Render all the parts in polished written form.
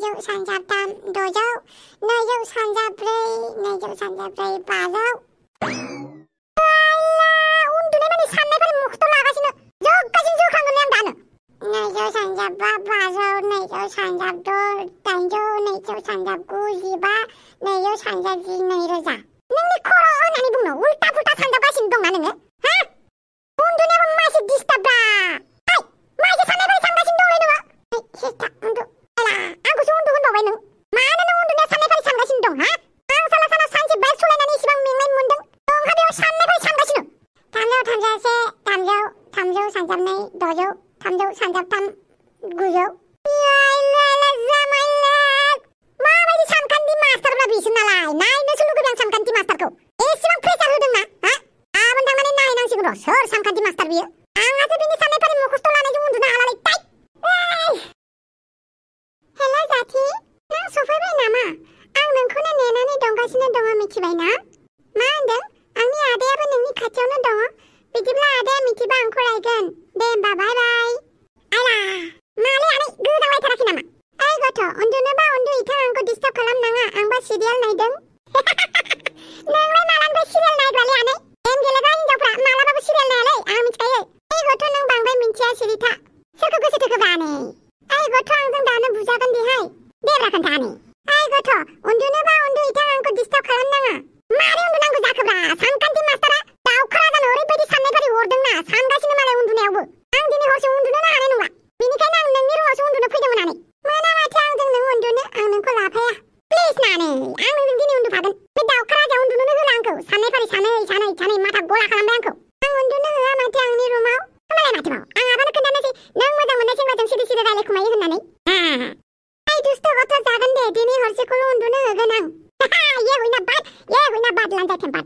नैजौ सानजाबथाम 600 नैजौ सानजाब्रै 500 उन्दुनाय माने साननायफोर मुखथ' लागासिनो जगासिनो जोखांगोन आं दानो नैजौ सानजाबबा 500 नैजौ सानजाबद' 800 नैजौ सानजाबगु 15 नैजौ सानजाबजि 2000 नोंनि खर' होननानै बुंनो उल्टा पुल्टा सानजाबगासिनो दंना नोङो हा उन्दुनायाबो मासे डिस्टार्बब्रा मासे साननायफोर सानगासिनो दंलै नोङो सेस्था उन्दु आंखौसो उन्दु होनबावबाय नों मानो नों उन्दुनाया साननायफोर सानगासिनो दं हा आं साला सानसे बाइक सलायनानै इसिबां मेंनाय मोनदों नोंहा बेयाव साननायफोर सानगासिनो 300 सानजाबनै 600 300 सानजाबथाम 900 माबायदि सानखान्थि मास्टारब्ला बिसोर नालाय नायनोसो लुगैदों आं सानखान्थि मास्टारखौ एसेबां प्रेसार होदोंना हा गाबोन थांनानै नायनांसिगोन र' सोर सानखान्थि मास्टार बियो आंहासो बिनि साननायफोरनि मुखस्थ' लानायजों उन्दुनो हालालै टाइट हेल' जाथि नों सफैबाय नामा आं नोंखौनो नेनानै दंगासिनो दङ मिथिबाय ना मा होनदों आंनि आदायाबो नोंनि खाथियावनो दङ बिदिब्ला आदाया मिथिबा आंखौ रायगोन दे होमबा बाय बाय आला मालै आनै गोजांलायथाराखै नामा ओइ गथ' उन्दुनोबा उन्दु इथां आंखौ डिस्टार्ब खालामनाङा आंबा सिरियाल नायदों नोंलाय मालानिफ्राय सिरियाल नायग्रालै आनै गेम गेलेग्रा हिनजावफ्रा मालाबाबो सिरियाल नायालै आं मिथिखायो ओइ गथ' नों बांद्राय मिन्थिया सिरिथा सोरखौ गोसो थोखोबा आनै ओइ गथ' आंजों दानो बुजागोन देहाय देब्रा खोन्था आनै ओइ गथ' उन्दुनोबा उन्दु इथां आंखौ डिस्टार्ब खालामनाङा मारै उन्दुनांगौ जाखोब्रा सानखान्थि मास्टारा दाउखा जानो ओरैबायदि साननायफोर हरदोंना सानगासिनो मालाय उन्दुनायावबो आं दिनै हरसे उन्दुनोनो हानाय नंला बेनिखायनो आं नोंनि रुमावसो उन्दुनो फैदोंमोन आनै मोना माथो आंजों नों उन्दुनो आं नोंखौ लाफाया प्लिज नानै आं नोंजों दिनै उन्दुफागोन बे दाउखा राजा उन्दुनोनो होला आंखौ साननायफोर सानै माथा गला खालामबाय आंखौ आं उन्दुनो होआ माथो आंनि रुमाव होमबालाय माथोबाव आं आबानो खोन्थानोसै नों मोजां मोननाय सेंग्राजों सिरि सिरि रायलायखुमायो होननानै ओइ दुस्त गथ' जागोन दे दिनै हरसेखौल' उन्दुनो होगोन आं ये हुइना बाद लानजायथें बाद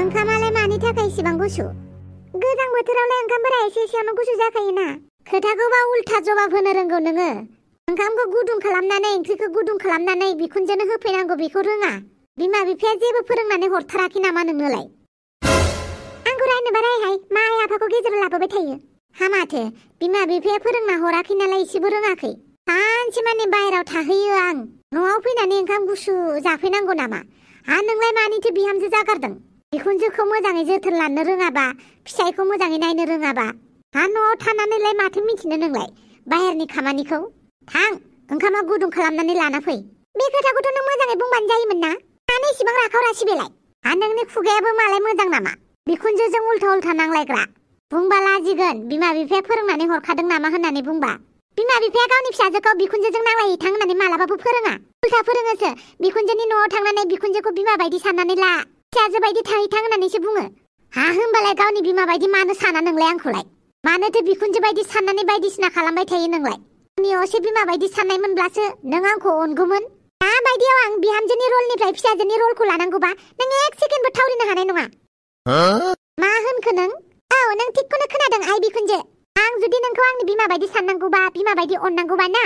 ओंखामालाय मानि थाखाय इसिबां गुसु गोजां बोथोरावलाय ओंखामफोरा एसेयावनो गुसु जाखायोना खोथाखौबा उल्था जवाब होनो रोंगौ नोङो ओंखामखौ गुदुं खालामनानै ओंख्रिखौ गुदुं खालामनानै बिखुनजोनो होफैनांगौ बेखौ रोङा बिमा बिफाया जेबो फोरोंनानै हरथाराखै नामा नोंनोलाय आंखौ रायनोबा रायहाय मा आइ आफाखौ गेजेराव लाबोबाय थायो हामाथो बिमा बिफाया फोरोंना हराखै नालाय एसेबो रोङाखै सानसे माने बाहेराव थाहैयो आं न'आव फैनानै ओंखाम गुसु जाफैनांगौ नामा नोंलाय मानिथो बिहामजो जागारदों बिखुनजोखौ मोजाङै जोथोन लानो रोङाबा फिसायखौ मोजाङै नायनो रोङाबा न'आव थानानैलाय माथो मिथिनो नोंलाय बाहेरनि खामानिखौ थां ओंखामा गुदुं खालामनानै लाना फै बे खोथाखौथ' नों मोजाङै बुंबानो जायोमोन ना मानो इसिबां राखाव रासि बेलाय नोंनि खुगायाबो मालाय मोजां नामा बिखुनजोजों उल्था नांलायग्रा बुंबा लाजिगोन बिमा बिफाया फोरोंनानै हरखादों नामा होननानै बुंबा बिमा बिफाया गावनि फिसाजोखौ बिखुनजोजों नांलायहैथां होननानै मालाबाबो फोरोङा उल्था फोरोङोसो बिखुनजोनि न'आव थांनानै बिखुनजोखौ बिमा बायदि साननानै ला फिसाजो बायदि थाहैथां होननानैसो बुङो होमबालाय गावनि बिमा बायदि मानो साना नोंलाय आंखौलाय मानोथो बिखुनजो बायदि साननानै बायदिसिना खालामबाय थायो नोंलाय आंनि असे बिमा बायदि साननायमोनब्लासो नों आंखौ अनगौमोन दाबायदियाव आं बिहामजोनि रलनिफ्राय फिसाजोनि रलखौ लानांगौबा नों एक सेकेन्डबो थावरिनो हानाय नङा मा होनखो नों नों थिगखौनो खोनादों आइ बिखुनजो आं जुदि नोंखौ आंनि बिमा बायदि साननांगौबा बिमा बायदि अननांगौबा ना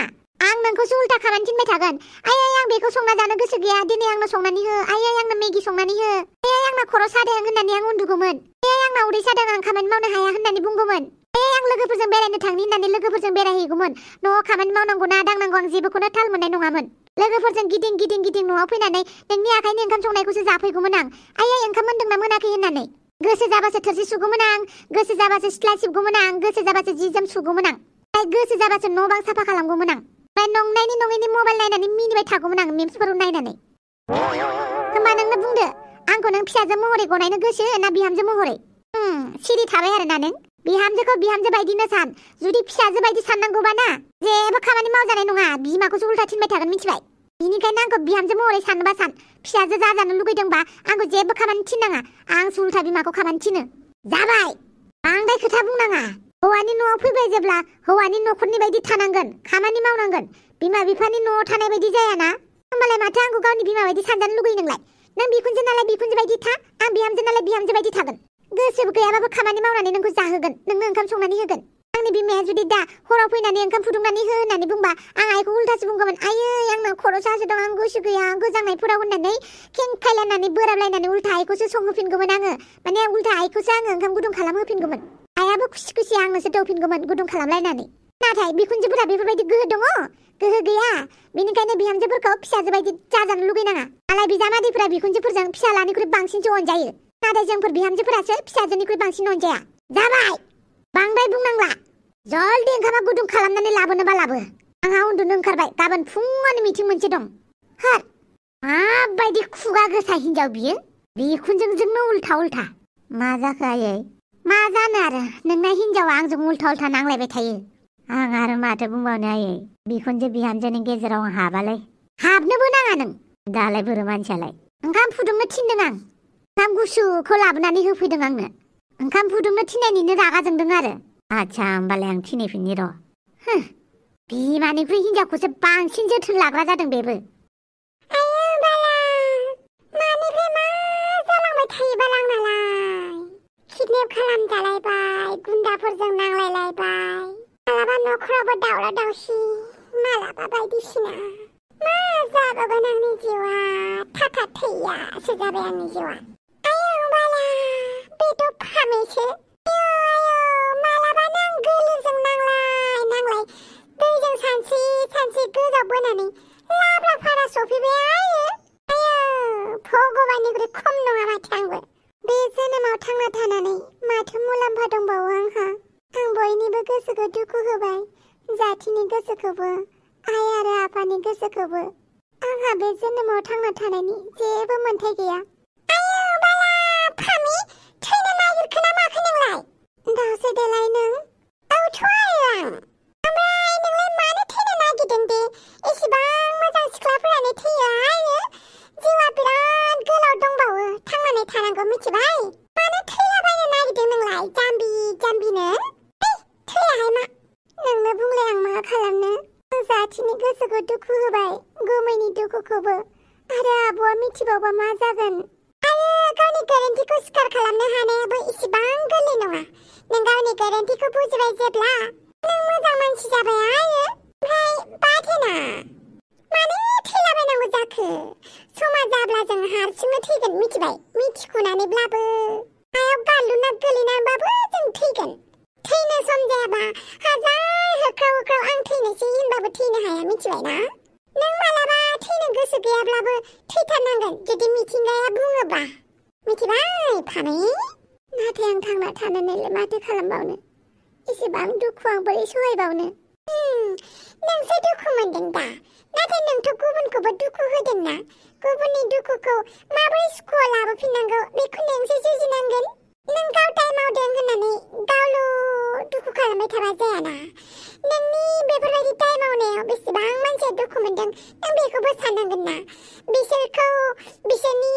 आं नोंखौसो उल्था खालामनो थिनबाय थागोन आइ आं बेखौ संना जानो गोसो गैया दिनै आंनो संनानै हो आइ आंनो मेगि संनानै हो आइ आंना खर' सादों होननानै आं उन्दुगौमोन आंना उदै सादों आं खामानि मावनो हाया होननानै बुंगौमोन आं लोगोफोरजों बेरायनो थांनि होननानै लोगोफोरजों बेरायहैगौमोन न'आव खामानि मावनांगौ ना दांनांगौ आं जेबोखौनो थाल मोननाय नङामोन लोगोफोरजों गिदिं न'आव फैनानै नोंनि आखाइनि ओंखाम संनायखौसो जाफैगौमोन आं आइ ओंखाम मोनदोंना मोनाखै होननानै गोसो जाबासो थोरसि सुगौमोन आं गोसो जाबासो सिथ्ला सिबगौमोन आं गोसो जाबासो जि जोम सुगौमोन आं गोसो जाबासो न' बां साफा खालामगौमोन आं नंनायनि नङैनि मबाइल नायनानै मिनिबाय थागौमोन आं मेम्सफोराव नायनानै होमबा नोंनो बुंदो आंखौ नों फिसाजो महरै गनायनो गोसो ना बिहामजो महरै सिरि थाबाय आरोना नों बिहामजोखौ बिहामजो बायदिनो सान जुदि फिसाजो बायदि साननांगौबा ना जेबो खामानि मावजानाय नङा बिमाखौसो उल्था थिनबाय थागोन मिथिबाय बेनिखायनो आंखौ बिहामजो महरै साननोबा सान फिसाजो जाजानो लुगैदोंबा आंखौ जेबो खामानि थिननाङा आंसो उल्था बिमाखौ खामानि थिनो जाबाय बांद्राय खोथा बुंनाङा हौवानि न'आव फैबाय जेब्ला हौवानि न'खरनि बायदि थानांगोन खामानि मावनांगोन बिमा बिफानि न'आव थानाय बायदि जायाना होमबालाय माथो आंखौ गावनि बिमा बायदि सानजानो लुगैयो नोंलाय नों बिखुनजो नालाय बिखुनजो बायदि था आं बिहामजो नालाय बिहामजो बायदि थागोन गोसो गैयाबाबो खामानि मावनानै नोंखौ जाहोगोन नोंनो ओंखाम संनानै होगोन आंनि बिमाया जुदि दा हराव फैनानै ओंखाम फुदुंनानै हो होननानै बुंबा आं आइखौ उल्थासो बुंगौमोन आयै आंना खर' सासो दं आं गोसो गैया गोजांनायफोराव होननानै खेंखायलायनानै बोराबलायनानै उल्था आइखौसो संहोफिनगौमोन आङो माने उल्था आइखौसो आङो ओंखाम गुदुं खालामहोफिनगौमोन आइयाबो खुसि खुसि आंनोसो दौफिनगौमोन गुदुं खालामलायनानै नाथाय बिखुनजोफोरा बेफोरबायदि गोहो दङ गोहो गैया बेनिखायनो बिहामजोफोरखौ फिसाजो बायदि जाजानो लुगैनाङा आलाय बिजामादैफोरा बिखुनजोफोरजों फिसालानिख्रुइ बांसिनसो अनजायो नाथाय जोंफोर बिहामजोफोरासो फिसाजोनिख्रुइ बांसिन अनजाया जाबाय बांद्राय बुंनांला जल्दि ओंखामा गुदुं खालामनानै लाबोनोबा लाबो आंहा उन्दुनो ओंखारबाय गाबोन फुङावनो मिटिं मोनसे दं हार माबायदि खुगा गोसा हिनजाव बियो बिखुनजोजोंनो उल्था उल्था मा जाखो आयै मा जानो आरो नोंना हिनजावा आंजों उल्था उल्था नांलायबाय थायो आं आरो माथो बुंबावनो आयै बिखुनजो बिहामजोनि गेजेराव हाबालाय हाबनोबो नाङा नों दालाय बोरो मानसियालाय ओंखाम फुदुंनो थिनदों आं ओंखाम गुसुखौ लाबोनानै होफैदों आंनो ओंखाम फुदुंनो थिननायनिनो रागा जोंदों आरो आच्छा होमबालाय आं थिनैफिननि र' बिमानिख्रुइ हिनजावखौसो बांसिन जोथोन लाग्रा जादों बेबो आयौ बाला मानिफ्राय मा जालांबाय थायो बाला आंनालाय किडनेप खालामजालायबाय गुन्दाफोरजों नांलायलायबाय मालाबा न'खरावबो दावराव दावसि मालाबा बायदिसिना मा जाबावगोन आंनि जिउआ थाथा थैयासो जाबाय आंनि जिउआ आयौ बाला बेथ' फामेसो आयौ मालाबानो आं गोलोजों नांलाय दैजों सानसे गोजावबोनानै लाब्ला फारा सफैबाय आयौ भगबाननिख्रुइ खम नङा माथो आंबो बे जोनोमाव थांना थानानै माथो मुलाम्फा दंबावो आंहा आं बयनिबो गोसोखौ दुखु होबाय जाथिनि गोसोखौबो आइ आरो आफानि गोसोखौबो आंहा बे जोनोमाव थांना थानायनि जेबो मोन्थाय गैया आयौ बाला फामि थैनो नागिरखो ना माखो नोंलाय दावसो देलाय नों औथ' आं ओमफ्राय नोंलाय मानो थैनो नागिरदों दे एसेबां मोजां सिख्लाफोरानो थैयो आयौ जिउआ बिराद गोलाव दंबावो थांनानै थानांगौ मिथिबाय मानो थैलाबायनो नागिरदों नोंलाय जाम्बिनो थैयाहाय मा नोंनो बुंलाय आं मा खालामनो आं जाथिनि गोसोखौ दुखु होबाय गुमैनि दुखुखौबो आरो आब'आ मिथिबावबा मा जागोन आरो गावनि गोरोन्थिखौ स्वीकार खालामनो हानायाबो इसेबां गोरलै नङा नों गावनि गोरोन्थिखौ बुजिबाय जेब्ला नों मोजां मानसि जाबाय आरो ओमफ्राय बाथेना मानो थैलाबायनांगौ जाखो समा जाब्ला जों हारसिंनो थैगोन मिथिबाय मिथिखुनानैब्लाबो हायाव गाल्लुना गोलैनानैबाबो जों थैगोन थैनो सम जायाबा हाजार होख्राव आं थैनोसै होनबाबो थैनो हाया मिथिबाय ना नों मालाबा थैनो गोसो गैयाब्लाबो थैथारनांगोन जुदि मिथिंगाया बुङोबा मिथिबाय फामे नाथाय आं थांना थानानैलाय माथो खालामबावनो एसेबां दुखु आं बोरै सहायबावनो नोंसो दुखु मोनदों दा नाथाय नोंथ' गुबुनखौबो दुखु होदों ना गुबुननि दुखुखौ माबोरै सुखुआव लाबोफिननांगौ बेखौ नोंसो जुजिनांगोन नों गाव दाय मावदों होननानै गावल' दुखु खालामबाय थाबा जायाना नोंनि बेफोरबायदि दाय मावनायाव बेसेबां मानसिया दुखु मोनदों नों बेखौबो साननांगोन ना बिसोरखौ बिसोरनि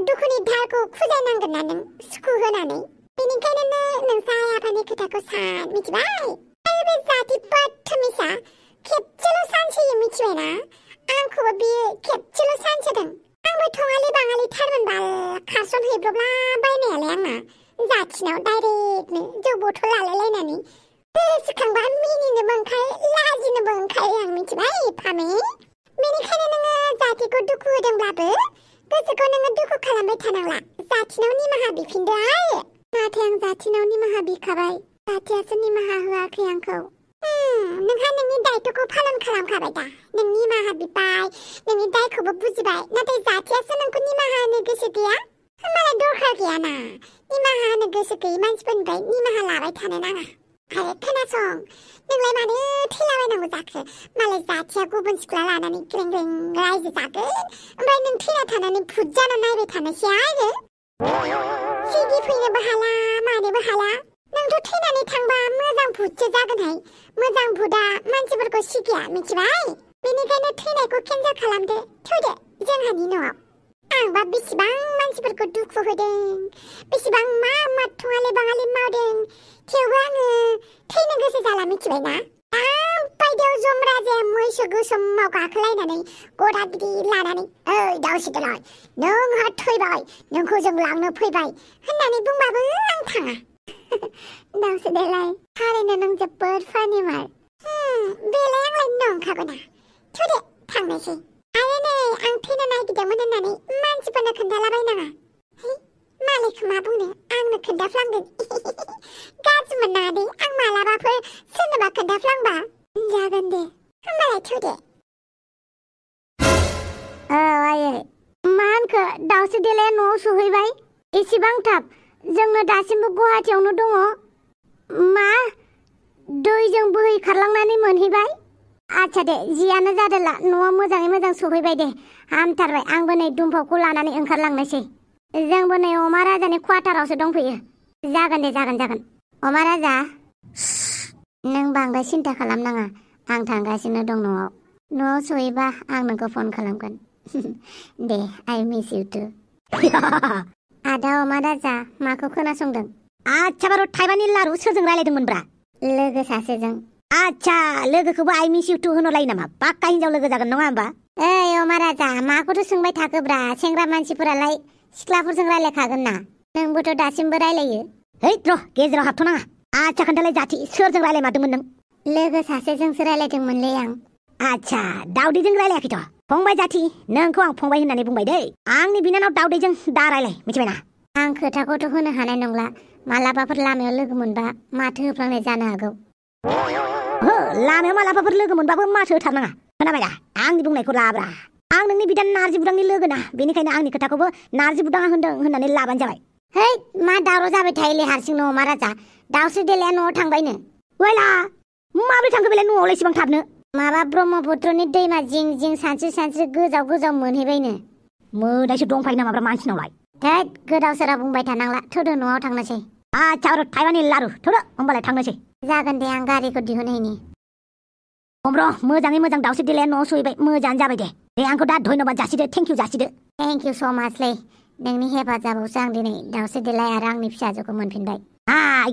दुखुनि धारखौ खुजायनांगोन ना नों सुखु होनानै बेनिखायनो नोंसा आइ आफानि खोथाखौ सान मिथिबाय आरो बे जाति बदतमिसा खेबसेल' सानसेयो मिथिबायना आंखौबो बियो खेबसेल' सानसोदों आंबो थङालि बाङालि थारमोनबा खारसन हैब्रबला बायनायालाय आंना जाथिनाव डाइरेक्टनो जौ बथल लालायलायनानै गोसोखांबा मिनिनोबो ओंखारो लाजिनोबो ओंखारो आं मिथिबाय फामे बेनिखायनो नोङो जातिखौ दुखु होदोंब्लाबो गोसोखौ नोङो दुखु खालामबाय थानांला जाथिनाव निमाहा बिफिनदो आरो नाथाय आं जाथिनाव निमाहा बिखाबाय जाथियासो निमाहा होआखै आंखौ नोंहा नोंनि दायथ'खौ पालन खालामखाबाय दा नों निमाहा बिबाय नोंनि दायखौबो बुजिबाय नाथाय जाथियासो नोंखौ निमाहा होनो गोसो गैया होमबालाय दरखार गैयाना निमाहा होनो गोसो गैयै मानसिफोरनिफ्राय निमाहा लाबाय थानो नाङा आरो खोनासं नोंलाय मानो थैलाबायनांगौ जाखो मालाय जाथिया गुबुन सिख्ला लानानै ग्रें ग्रें रायजो जागोन ओमफ्राय नों थैना थानानै भुत जाना नायबाय थानोसै आरो सिगि फैनोबो हाला मानोबो हाला नोंथ' थैनानै थांबा मोजां भुतसो जागोनहाय मोजां भुतआ मानसिफोरखौ सिगिया मिथिबाय बेनिखायनो थैनायखौ केन्सेल खालामदो थौदो जोंहानि न'आव आंबा बेसेबां मानसिफोरखौ दुखु होदों बेसेबां मा थङालि बाङालि मावदों थेवबो आङो थैनो गोसो जाला मिथिबायना बायदियाव जमराजाया मैसो गोसोमाव गाखोलायनानै गदा गिदिर लानानै ओइ दावसो देलाय नोंहा थैबाय नोंखौ जों लांनो फैबाय होननानै बुंबाबो आं थाङा दावसो देलाय थारैनो नों जोबोद फानिमार बेलाय आंलाय नंखागौना थौदो थांनोसै आरो नै आं थैनो नागिरदोंमोन होननानै मानसिफोरनो खोन्थालाबायनाङा मालायखौ मा बुंनो आंनो खोन्थाफ्लांगोन गाज्रि मोननाङा दे आं मालाबाफोर सोरनोबा खोन्थाफ्लांबा जागोन दे होमबालाय देलाया न'आव सहैबाय एसेबां थाब जोंनो दासिमबो गुवाहाटियावनो दङ मा दैजों बोहैखारलांनानै मोनहैबाय आच्छा दे जियानो जादोला न'आव मोजाङै मोजां सहैबाय दे हामथारबाय आंबो नै दुमफावखौ लानानै ओंखारलांनोसै जोंबो नै अमा राजानि क्वार्टारावसो दंफैयो जागोन दे जागोन अमा राजा नों बांद्राय सिन्था खालामनाङा आं थांगासिनो दं न'आव सहैबा आं नोंखौ फन खालामगोन दे आइ मिस इउ टु आदा अमा राजा माखौ खोनासंदों आच्छा बार' थाइबानि लारु सोरजों रायलायदोंमोनब्रा लोगो सासेजों आच्छा लोगोखौबो आइ मिस इउ टु होनलायो नामा पाक्का हिनजाव लोगो जागोन नङा होमबा ओइ अमा राजा माखौथ' सोंबाय थाखोब्रा सेंग्रा मानसिफोरालाय सिख्लाफोरजों रायलायखागोन ना नोंबोथ' दासिमबो रायलायो है र' गेजेराव हाबथ'नाङा आच्छा खोन्थालाय जाथि सोरजों रायलायमारदोंमोन नों लोगो सासेजोंसो रायलायदोंमोनलै आं आच्छा दाउदैजों रायलायाखैथ' फंबाय जाथि नोंखौ आं फंबाय होननानै बुंबाय दै आंनि बिनानाव दाउदैजों दा रायलाय मिथिबायना आं खोथाखौथ' होनो हानाय नंला मालाबाफोर लामायाव लोगो मोनबा माथो होफ्लांनाय जानो हागौ हो लामायाव मालाबाफोर लोगो मोनबाबो माथो होथारनाङा खोनाबाय दा आंनि बुंनायखौ लाब्रा आं नोंनि बिदा नारजि बुदांनि लोगो ना बेनिखायनो आंनि खोथाखौबो नारजि बुदाङा होनदों होननानै लाबानो जाबाय है मा दावराव जाबाय थायोलै हारसिंनो अमा राजा दाउस्रि देलाया न'आव थांबायनो वेला माब्रै थांखो बेलाय न'आवलाय इसेबां थाबनो माबा ब्रह्मपुत्रनि दैमा जिं जिं सानस्रि गोजाव मोनहैबायनो मोदायसो दंफायो नामाब्रा मानसिनावलाय थैद गोदाव सोराव बुंबाय थानांला थोदो न'आव थांनोसै आच्छा र' थाइबानि लारु थोदो होमबालाय थांनोसै जागोन दे आं गारिखौ दिहुनहैनि र' मोजाङै मोजां दाउस्रि देलाया न'आव सहैबाय मोजाङानो जाबाय दे आंखौ दा धन्यबाद जासिदो थेंक इउ जासिदो थेंक इउ स' माचलै नोंनि हेफाजाबावसो आं दिनै दाउस्रि देलाय आरो आंनि फिसाजोखौ मोनफिनबाय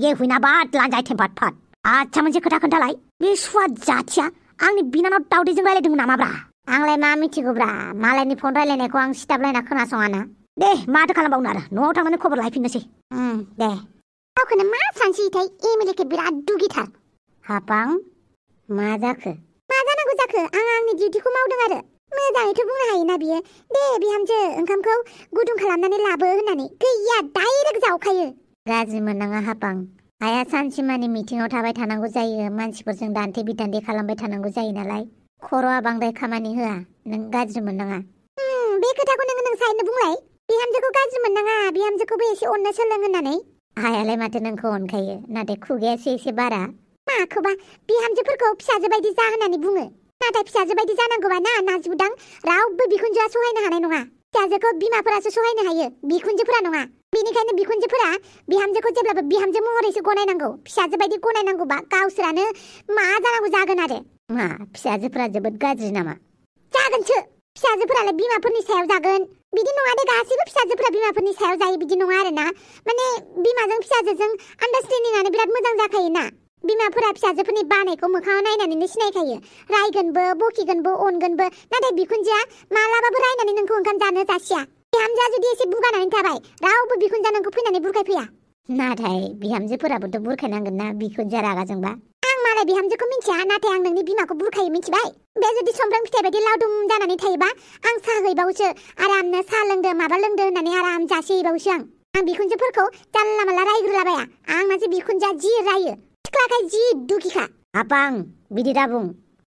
ये हुइना बाद लांजाय थेम्फाट फाट आच्छा मोनसे खोथा खोन्थालाय बे सुवा जाथिया आंनि बिनानाव दाउदैजों रायलायदोंमोन नामाब्रा आंलाय मा मिथिगौब्रा मालायनि फन रायलायनायखौ आं सिथाबलायना खोनासङाना दे माथो खालामबावनो आरो न'आव थांनानै खबर लाहैफिननोसै दे गावखौनो मा सानसियोथाय एमएलएखौ बिराद दुगिथार हापां मा जाखो मा जानांगौ जाखो आं आंनि डिउटिखौ मावदों आरो मोजाङैथ' बुंनो हायोना बियो दे बिहामजो ओंखामखौ गुदुं खालामनानै लाबो होननानै गैया डाइरेक्ट जावखायो गाज्रि मोननाङा हापां आइया सानसेमानि मिटिङाव थाबाय थानांगौ जायो मानसिफोरजों दान्थे बिदान्थे खालामबाय थानांगौ जायो नालाय खर'आ बांद्राय खामानि होआ नों गाज्रि मोननाङा बे खोथाखौ नों साइडनो बुंलाय बिहामजोखौ गाज्रि मोननाङा बिहामजोखौबो एसे अननो सोलों होननानै आइयालाय माथो नोंखौ अनखायो नाथाय खुगायासो एसे बारा माखौबा बिहामजोफोरखौ फिसाजो बायदि जा होननानै बुङो नाथाय फिसाजो बायदि जानांगौबा ना नाजबुदां रावबो बिखुनजोआ सहायनो हानाय नङा फिसाजोखौ बिमाफोरासो सहायनो हायो बिखुनजोफोरा नङा बेनिखायनो बिखुनजोफोरा बिहामजोखौ जेब्लाबो बिहामजो महरैसो गनायनांगौ फिसाजो बायदि गनायनांगौबा गावसोरानो मा जानांगौ जागोन आरो मा फिसाजोफोरा जोबोद गाज्रि नामा जागोनसो फिसाजोफोरालाय बिमाफोरनि सायाव जागोन बिदि नङा दे गासैबो फिसाजोफोरा बिमाफोरनि सायाव जायो बिदि नङा आरोना माने बिमाजों फिसाजोजों आन्डारस्टेन्डिंआनो बिराद मोजां जाखायोना बिमाफोरा फिसाजोफोरनि बानायखौ मोखाङाव नायनानैनो सिनायखायो रायगोनबो बकिगोनबो अनगोनबो नाथाय बिखुनजोआ मालाबाबो रायनानै नोंखौ ओंखाम जानो जासिया बिहामजोआ जुदि एसे बुगानानै थाबाय रावबो बिखुनजोआ नोंखौ फैनानै बुरखायफैया नाथाय बिहामजोफोराबोथ' बुरखायनांगोन ना बिखुनजोआ रागा जोंबा आं मालाय बिहामजोखौ मिन्थिया नाथाय आं नोंनि बिमाखौ बुरखायो मिथिबाय बे जुदि समफ्राम फिथाइ बायदि लावदुम जानानै थायोबा आं साहा हैबावोसो आरामनो साहा लोंदो माबा लोंदो होननानै आराम जासिहैबावोसो आं बिखुनजोफोरखौ जानला मानला रायग्रोलाबाया आं मानसि बिखुनजोआ जि रायो सिख्लाखाय जि दुखिखा आपां बिदि दाबुं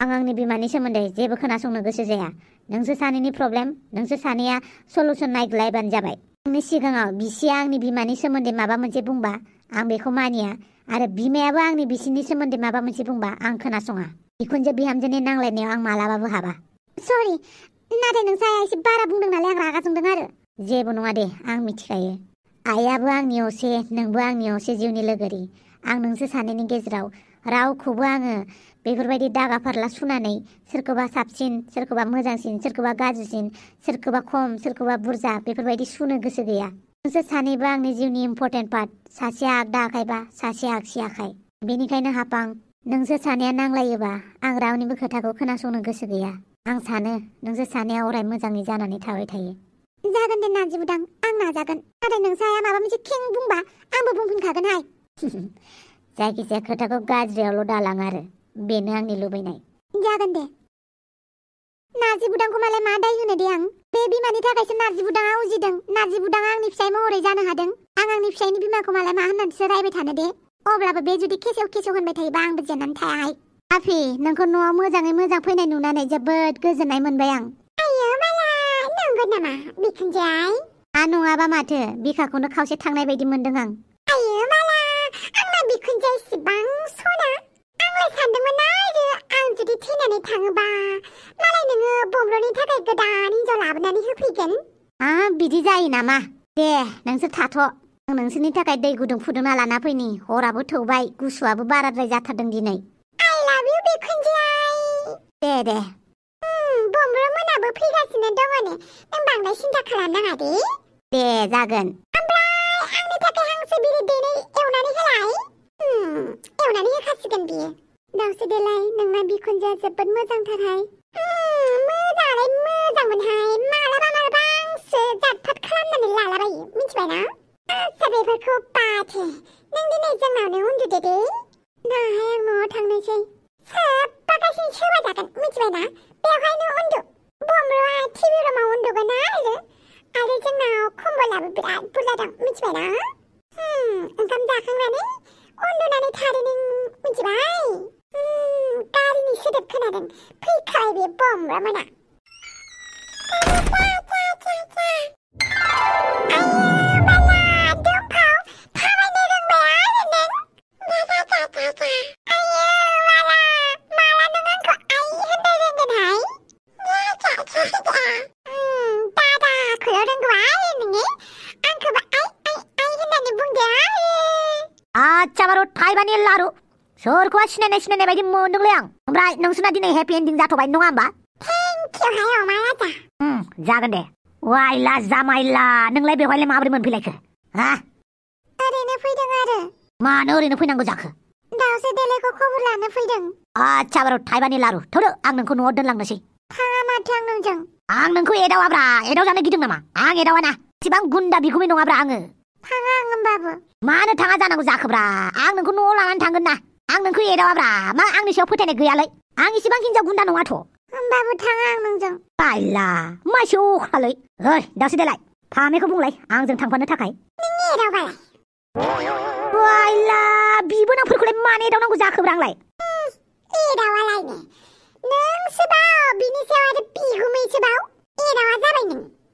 आं आंनि बिमानि सोमोन्दै जेबो खोनासंनो गोसो जाया नोंसोर सानैनि प्रब्लेम नोंसोर सानैया सलुसन नायग्लायबानो जाबाय आंनि सिगाङाव बिसिया आंनि बिमानि सोमोन्दै माबा मोनसे बुंबा आं बेखौ मानिया आरो बिमायाबो आंनि बिसिनि सोमोन्दै माबा मोनसे बुंबा आं खोनासङा बिखुनजो बिहामजोनि नांलायनायाव आं मालाबाबो हाबा सरि नाथाय नोंसाया एसे बारा बुंदों नालाय आं रागा जोंदों आरो जेबो नङा दे आं मिथिखायो आइयाबो आंनि असे नोंबो आंनि असे जिउनि लोगोरि आं नोंसोर सानैनि गेजेराव रावखौबो आङो बेफोरबायदि दागा फारला सुनानै सोरखौबा साबसिन सोरखौबा मोजांसिन सोरखौबा गाज्रिसिन सोरखौबा खम सोरखौबा बुरजा बेफोरबायदि सुनो गोसो गैया नोंसोर सानैबो आंनि जिउनि इम्पर्टेन्ट पार्ट सासेया आगदा आखाइबा सासेया आगसि आखाइ बेनिखायनो हापां नोंसोर सानैया नांलायोबा आं रावनिबो खोथाखौ खोनासंनो गोसो गैया आं सानो नोंसोर सानैया अराय मोजाङै जानानै थाबाय थायो जागोन दे नारजि बुदां आं नाजागोन नाथाय नोंसाया माबा मोनसे खें बुंबा आंबो बुंफिनखागोनहाय जायखिजाया खोथाखौ गाज्रियावल' दालां आरो बेनो आंनि लुबैनाय जागोन दे नारजि बुदांखौ मालाय मा दाय होनो दे आं बे बिमानि थाखायसो नारजि बुदाङा उजिदों नारजि बुदाङा आंनि फिसाय महरै जानो हादों आं आंनि फिसायनि बिमाखौ मालाय मा होननानैसो रायबाय थानो दे अब्लाबो बे जुदि केसेव होनबाय थायोबा आंबो जेननानै थायाहाय आफि नोंखौ न'आव मोजाङै मोजां फैनाय नुनानै जोबोद गोजोननाय मोनबाय आं आयो मालाय नंगौ नामा बिखुनजोआय नङाबा माथो बिखाखौनो खावसे थांनाय बायदि मोनदों आं। आयो माला आंना बिखुनजोआ इसिबां सना आंलाय सानदोंमोन आरो आं जुदि थैनानै थाङोबा मालाय नोङो बमब्रनि थाखाय गोदान हिनजाव लाबोनानै होफैगोन। बिदि जायो नामा? दे नोंसोर थाथ'। आं नोंसोरनि थाखाय दै गुदुं फुदुंना लाना फैनि। हराबो थौबाय, गुसुआबो बाराद्राय जाथारदों दिनै। I love you बिखुनजोआय। दे बमब्र मोनाबो फैगासिनो दङ ने, नों बांद्राय सिन्था खालामनाङा दे। दे जागोन। ओमफ्राय आंनि थाखाय हांसो बिदै दैनै एवनानै होलाय। एवनानै होखासिगोन बियो। दाउसो देलाय नोंना बिखुनजोआ जोबोद मोजांथारहाय। मोजाङालाय मोजांमोनहाय, मालाबा आंसो जाथफाट खालामनानै लालाबायो मिथिबायना। आच्छा बेफोरखौ बाथे, नों दिनै जोंनावनो उन्दुदो दे। दाहाय आं न'आव थांनोसै। सोबबागासिनो सोबा जागोन मिथिबायना, बेवहायनो उन्दु। बमब्रआ टिभि रुमाव उन्दुगोन आरो जोंनाव कम्बलाबो बिराद बुरजा दं मिथिबायना। ओंखाम जाखांनानै उन्दुनानै थादो नों मिथिबाय। गारिनि सोदोब खोनादों, फैखाबाय बे बमब्रा मोना। थाइबानि लारु सोरखौबा सिनायनाय बायदि मोनदोंलै आं। ओमफ्राय नोंसोरना दिनै हेपि एन्डिं जाथ'बाय नङा होमबा? थेंकिउहाय अमा राजा। जागोन दे। वाइला जामाइला, नोंलाय बेवहायलाय माबोरै मोनफैलायखो? ओरैनो फैदों आरो। मानो ओरैनो फैनांगौ जाखो? दाउसो देलायखौ खबर लानो फैदों। आच्छा बारु थाइबानि लारु थौदो, आं नोंखौ न'आव दोनलांनोसै। थाङा माथो आं नोंजों? आं नोंखौ एदावाब्रा, एदाव जानो गिदों नामा? आं एदावाना, एसेबां गुन्दा बिगुमै नङाब्रा आङो। थाङा आं होमबाबो। मानो थाङा जानांगौ जाखोब्रा? आं नोंखौ न'आव लानानै थांगोन ना। आं नोंखौ एदावाब्रा, मा आंनि सायाव फोथायनाय गैयालै? आं इसेबां हिनजाव गुन्दा नङाथ'। होमबाबो थाङा आं नोंजों। बायला मासे अख्रालै। ओइ दाउसो देलाय, फामेखौ बुंलाय आंजों थांफानो थाखाय। नोंनि एदावबालाय? बायला बिबोनांफोरखौलाय मानो एदावनांगौ जाखोब्रा आंलाय? एदावालायनो नोंसोबाव, बिनि सायाव आरो बिगुमैसोबाव। एदावा जाबाय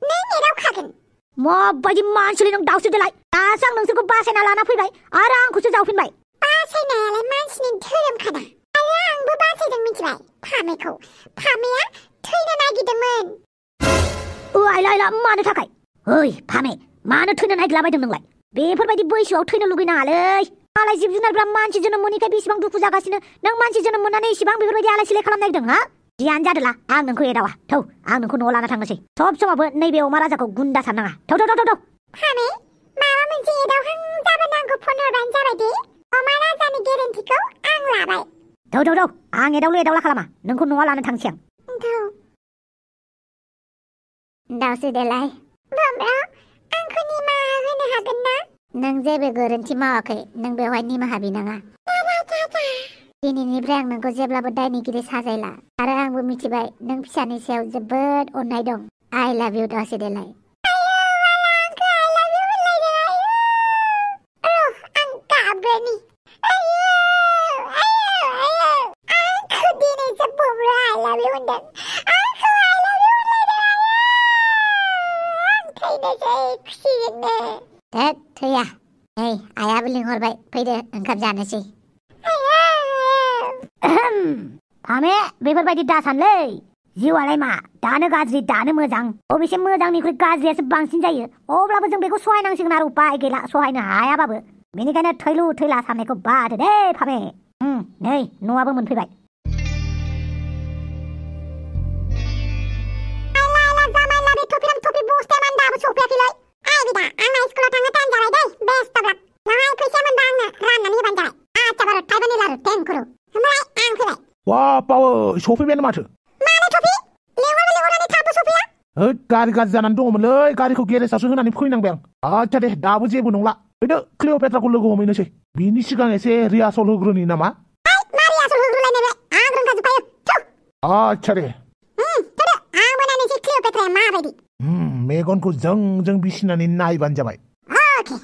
नों एदावखागोन। माबायदि मानसिलै नों दाउसो देलाय? दासो आं नोंसोरखौ बासायना लाना फैबाय आरो आंखौसो जावफिनबाय। बासायनायालाय मानसिनि धोरोमखाना, आरो आंबो बासायदों मिथिबाय फामेखौ। फामेया थैनो नागिरदोंमोन। आइला मानो थाखाय? ओइ फामे, मानो थैनो नागिरलाबायदों नोंलाय? बेफोरबायदि बैसोआव थैनो लुगैनाङालै। मालाय जिब जुनारफ्रा मानसि जोनोम मोनैखाय बेसेबां दुखु जागासिनो, नों मानसि जोनोम मोननानै इसेबां बेफोरबायदि आलाय सिलाय खालामनो नागिरदों हा? जियानो जादोला, आं नोंखौ एदावा। थौ, आं नोंखौ न'आव लाना थांनोसै। सब समावबो नैबे अमा राजाखौ गुन्दा साननाङा। थौ। फामे, माबा मोनसे एदावहां जाबानो आंखौ फन हरबानो जाबाय दे। अमा राजानि गेरेन्टिखौ आं लाबाय। थौ, आं एदावला खालामा। नोंखौ न'आव लाना थांसै आं। थौ। दाउसो देलाय। बमब्र, आंखौ निमाहा होनो हागोन ना? नों जेबो गोरोन्थि मावाखै, नों बेवहाय निमाहा बिनाङा। दिनैनिफ्राय आं नोंखौ जेब्लाबो दायनिगिरि साजायला, आरो आंबो मिथिबाय नों फिसानि सायाव जोबोद अननाय दं। आइ लाभ इउ दाउसो देलाय। थैया। नै आइयाबो लिंहरबाय, फैदो ओंखाम जानोसै। फामे, बेफोरबायदि दासानलै। जिउआलाय मा, दानो गाज्रि दानो मोजां। अबेसे मोजांनिख्रुइ गाज्रियासो बांसिन जायो। अब्लाबो जों बेखौ सहायनांसिगोन आरो उपाय गैला, सहायनो हायाबाबो। बेनिखायनो थैलु थैला साननायखौ बादो दे फामे। नै न'आबो मोनफैबाय। सफैबायानो माथो। मानो थफि? लेंहरनानै थाबो सफैया? गारि गाज्रि जानानै दङमोनलै, गारिखौ गेरेजावसो होनानै फैनांबाय आं। आच्छा दे, दाबो जेबो नंला। फैदो क्लिअपेट्राखौ लोगो हमहैनोसै। बिनि सिगां एसे रिहार्सल होग्रोनि नामा? मा रिहार्सल होग्रोलायनाय? आं रोंखाजोबखायो। आच्छा दे। थौदो, आंबो नायनोसै क्लिअपेट्राया माबायदि। मेगनखौ जों बिसिनानै नायबानो जाबाय। अके।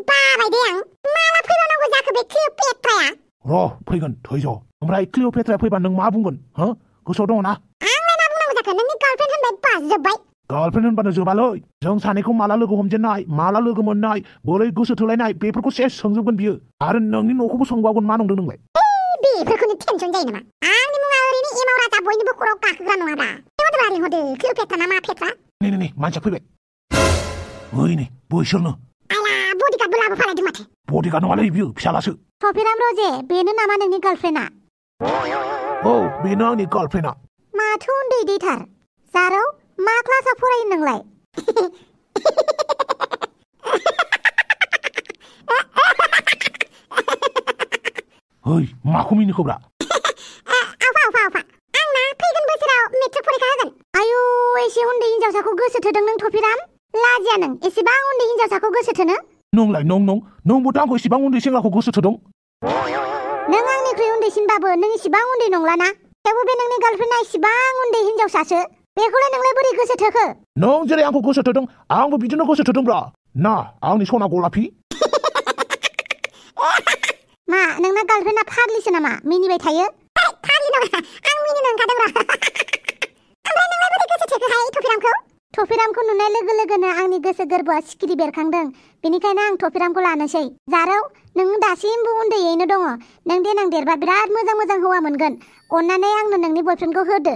बाबाय दे आं। माला फैबावनांगौ जाखो बे क्लिअपेट्राया? र' फैगोन थैज'। ओमफ्राय क्लिअपेट्राया फैबा नों मा बुंगोन? गोसोआव दङ ना? आंलाय मा बुंनांगौ जाखो? नोंनि गार्लफ्रेन्ड होनबाय बाजोब्बाय। गार्लफ्रेन्ड होनबानो जोबालै जों सानैखौ माला लोगो हमजेननाय माला लोगो मोननाय बोरै गोसो थोलायनाय बेफोरखौ सेस सोंजोबगोन बियो आरो नोंनि न'खौबो सोंबावगोन मा नंदों नोंलाय बेफोरखौनो टेनसन जायो नामा आंनि मुङा ओरैनो एमाव राजा बयनिबो खर'आव गाखोग्रा नङाब्रा लेंहरदोब्रा लेंहरदो क्लिअपेट्रा ना मा पेट्रा नै मानसिया फैबाय ओइ नै बैसोरनो आला बडिगार्डबो लाबोफालायदों माथो बडिगार्ड नङालै बियो फिसालासो थफिराम रजे बेनो नामा नोंनि गार्लफ्रेन्डआ औ बेनो आंनि गार्लफ्रेन्डआ माथो उन्दै दैथार जारौ मा क्लासाव फरायो नोंलाय ओइ माखौ मिनिखोब्रा आफा आंना फैगोन बोसोराव मेट्रिक फरिखा होगोन आयु एसे उन्दै हिनजावसाखौ गोसो थोदों नों थफिराम लाजिया नों एसेबां उन्दै हिनजावसाखौ गोसो थोनो नोंलाय नोंबोथ' आंखौ इसिबां उन्दै सेंग्राखौ गोसो थोदों नों आंनिख्रुइ उन्दैसिनबाबो नों इसिबां उन्दै नंलाना थेवबो बे नोंनि गार्लफ्रेन्डआ इसिबां उन्दै हिनजावसासो बेखौलाय नोंलाय बोरै गोसो थोखो नों जेरै आंखौ गोसो थोदों आंबो बिदिनो गोसो थोदोंब्रा ना आंनि सना गलापि मा नोंना गार्लफ्रेन्डआ फाग्लिसो नामा मिनिबाय थायो फाग्लि नङा आं मिनिनो ओंखारदोंब्रा ओमफ्राय नोंलाय बोरै गोसो थोखोहाय थफिरामखौ नुनाय लोगो लोगोनो आंनि गोसो गोरबोआ सिखिरि बेरखांदों बेनिखायनो आं थफिरामखौ लानोसै जारौ नों दासिमबो उन्दैयैनो दङ नों देनां देरबा बिराद मोजां हौवा मोनगोन अन्नानै आंनो नोंनि बयफ्रेन्डखौ होदो